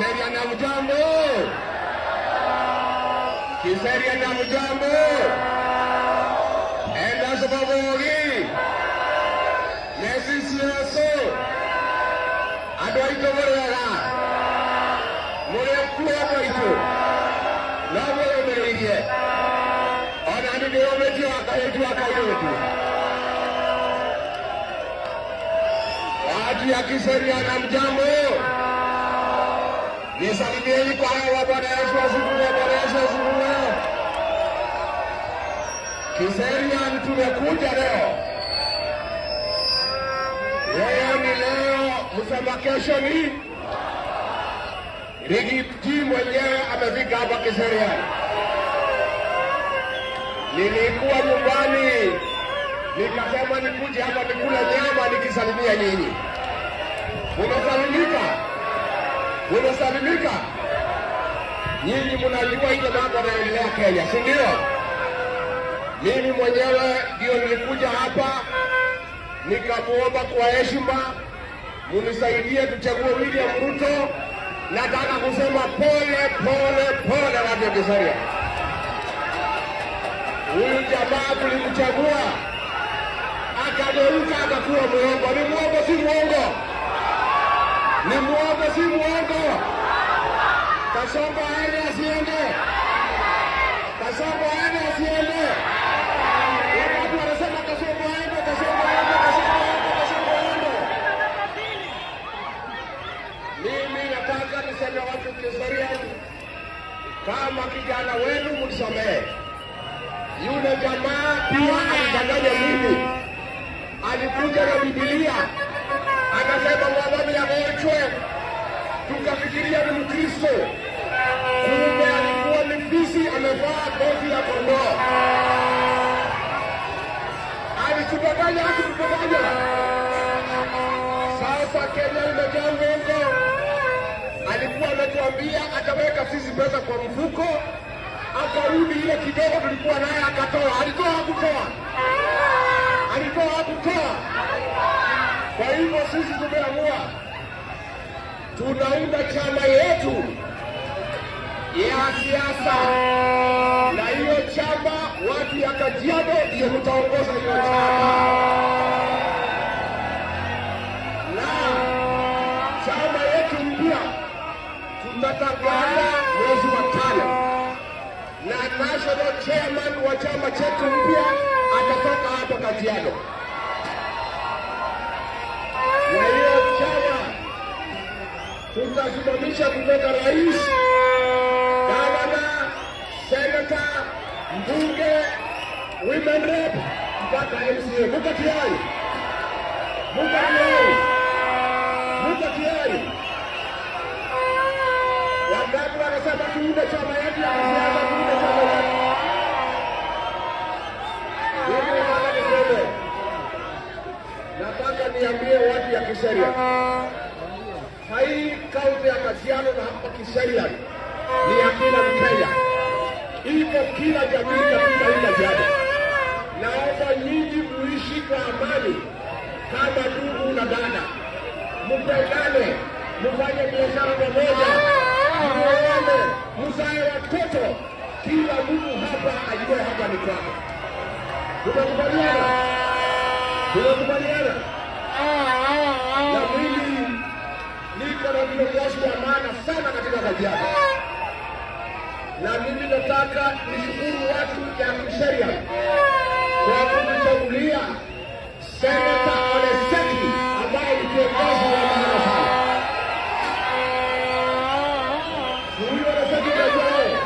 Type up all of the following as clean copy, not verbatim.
Kiseria na mjambo. Kiseria na mjambo. Enda sababu mogi. Nesi siyaso. Adwa ito morega. More kuwa kwa ito. Nabo yomelige. Ona ni deo meji wakayetu wakayetu. Watu ya Kiseria na mjambo. Nisalimieni kwa hawa. Bwana Yesu asifiwe. Bwana Yesu asifiwe. Kiseria tumekuja leo. Leo ni leo, msema kesho ni Rigiji mwenyewe amefika hapa Kiseria. Nilikuwa nyumbani nikasema nikuje hapa nikule nyama nikisalimia nyinyi. Unasalimika? Unasalimika? Nyinyi mnajua ile mambo yanaendelea Kenya, si ndio? Mimi mwenyewe ndio nilikuja hapa nikamuomba kwa heshima munisaidie tuchague William Ruto. Nataka kusema pole pole pole watu wa Kiseria. Huyu jamaa tulimchagua akageuka akakuwa muongo. Ni muongo si muongo? Ni muongo si muongo? Kasongo aende asiende? Kasongo aende asiende? Watu wanasema Kasongo aende, Kasongo aende, Kasongo aende, Kasongo aende. Mimi nataka niseme watu Kiseria, kama kijana wenu mnisamehe. Yule jamaa pia alidanganya mimi. Alikuja na Biblia. Anasema mwadhani ya mochwe. Tukafikiria ni Mkristo. Kumbe alikuwa ni fisi amevaa ngozi ya kondoo. Alitudanganya akitudanganya. Sasa Kenya imejaa uongo. Alikuwa ametuambia ataweka sisi pesa kwa mfuko. Akarudi ile kidogo tulikuwa naye akatoa. Alitoa hakutoa? Alitoa hakutoa? Kwa hivyo sisi tumeamua tunaunda chama yetu ya siasa, na hiyo chama watu ya Kajiado ndio mtaongoza hiyo chama. Na chama yetu mpya tutatangaza mwezi wa 5. Na national chairman wa chama chetu mpya atatoka hapa Kajiado. Na hiyo chama tutasimamisha kutoka rais, gavana, senata, mbunge, women rep mpaka MCA. Muka tayari? Muka tayari? Muka tayari? Wangapi wanasema tuunde chama yetu ya kisiasa, tuunde chama yetu? Mimi nataka niseme, nataka niambie watu ya Kiseria. Hii kaunti ya Kajiado na hapa Kiseria ni ya kila Mkenya. Iko kila jamii katika hii Kajiado. Naomba nyinyi muishi kwa amani kama ndugu na dada. Mpendane, mfanye biashara pamoja. Muoane, mzae watoto. Kila mtu hapa ajue hapa ni kwake. Tunakubaliana? Tunakubaliana? Na mimi niko na viongozi wa maana sana katika Kajiado. Na mimi nataka nishukuru watu ya Kiseria kwa kumchagulia Senata Ole Seki ambaye ni kiongozi wa maana sana. Huyu Ole Seki ndio yeye.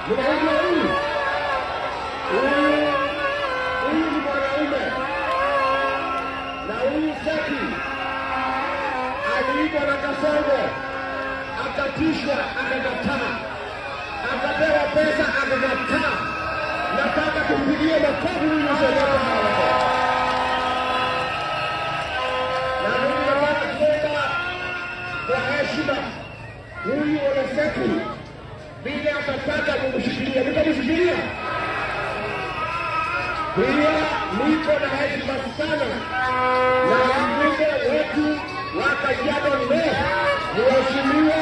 Mnaona huyu? Huyu ni mwanaume. Na huyu Seki aliitwa na Kasongo, akatishwa, akakataa, akapewa pesa, akakataa. Nataka tumpigie makofi huyu seneta. Na mimi nataka kuomba kwa heshima huyu Ole Seki, vile atataka kumshikilia, nitamshikilia. Pia niko na heshima sana na mbunge wetu wa Kajiado North, Mheshimiwa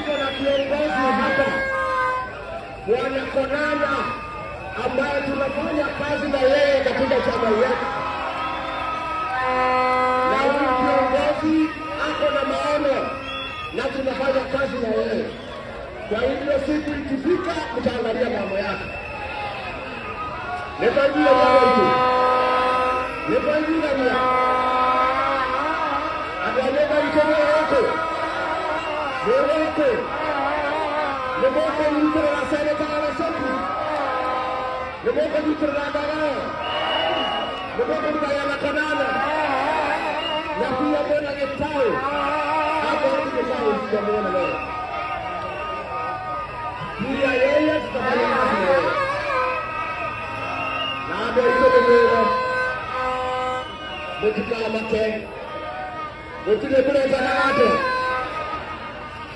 tuko na kiongozi hapa Bwana Konana ambaye tunafanya kazi na yeye katika chama yetu, na huyu kiongozi ako na maono na tunafanya kazi na yeye. Kwa hivyo siku ikifika mtaangalia mambo yake. Nipangile jambo nipangile mia agaleka itoro yako yako nimoko yitoro la seneta la sopi nimoko yitoro la bara nimoko mbaya la Konana na pia mbona getao hapo ndio sawa tunaona leo pia yeye tutafanya kazi leo na ndio hiyo leo Mutika make Mutile kule zanato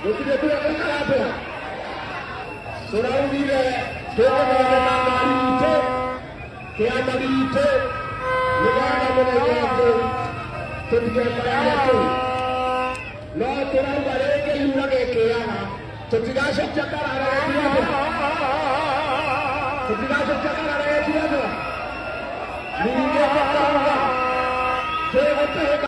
Mutile kule zanato Suraudile Toko na marite Kia marite Nigana mwana yako Tutika yako No turauga rege yurage keana Tutigasha chakara rege yako Tutigasha chakara rege yako Nige kakauga Tega